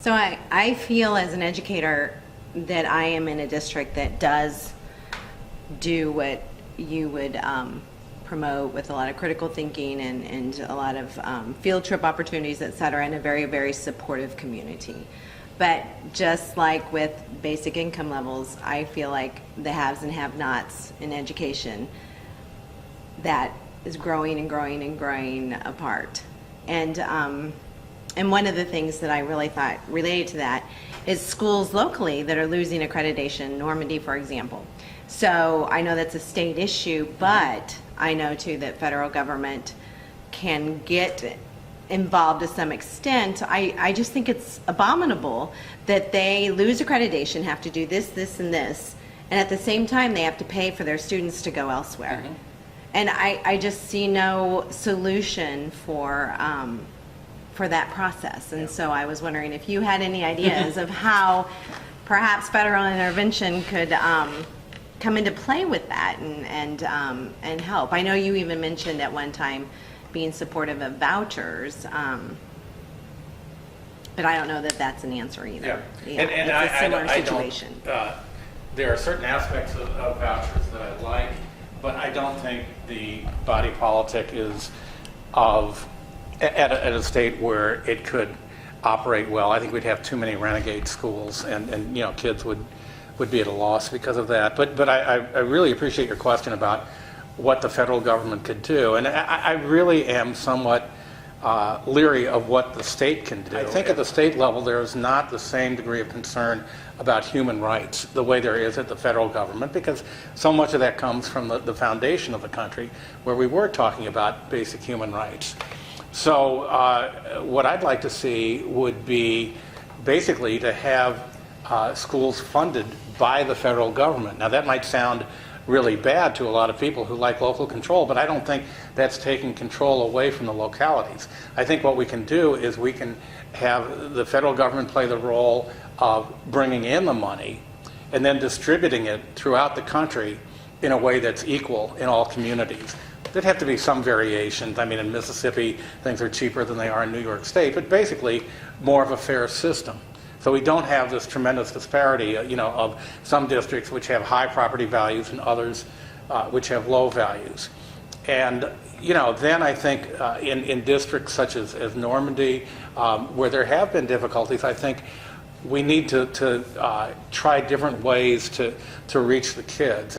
So I feel as an educator that I am in a district that does do what you would promote with a lot of critical thinking and a lot of field trip opportunities, et cetera, in a very, very supportive community. But just like with basic income levels, I feel like the haves and have-nots in education, that is growing and growing and growing apart. And one of the things that I really thought related to that is schools locally that are losing accreditation, Normandy, for example. So I know that's a state issue, but I know too that federal government can get involved to some extent. I just think it's abominable that they lose accreditation, have to do this, this, and this, and at the same time they have to pay for their students to go elsewhere. Mm-hmm. And I just see no solution for that process. And so I was wondering if you had any ideas of how perhaps federal intervention could come into play with that and help. I know you even mentioned at one time being supportive of vouchers, but I don't know that that's an answer either. Yeah. And it's a similar situation. There are certain aspects of vouchers that I like, but I don't think the body politic is at a state where it could operate well. I think we'd have too many renegade schools, and kids would be at a loss because of that. But I really appreciate your question about what the federal government could do, and I really am somewhat leery of what the state can do. I think at the state level there is not the same degree of concern about human rights the way there is at the federal government, because so much of that comes from the foundation of the country, where we were talking about basic human rights. So what I'd like to see would be basically to have schools funded by the federal government. Now that might sound really bad to a lot of people who like local control, but I don't think that's taking control away from the localities. I think what we can do is we can have the federal government play the role of bringing in the money and then distributing it throughout the country in a way that's equal in all communities. There'd have to be some variations. I mean, in Mississippi, things are cheaper than they are in New York State, but basically more of a fair system. So we don't have this tremendous disparity, of some districts which have high property values and others which have low values. And, then I think in districts such as Normandy, where there have been difficulties, I think we need to try different ways to reach the kids.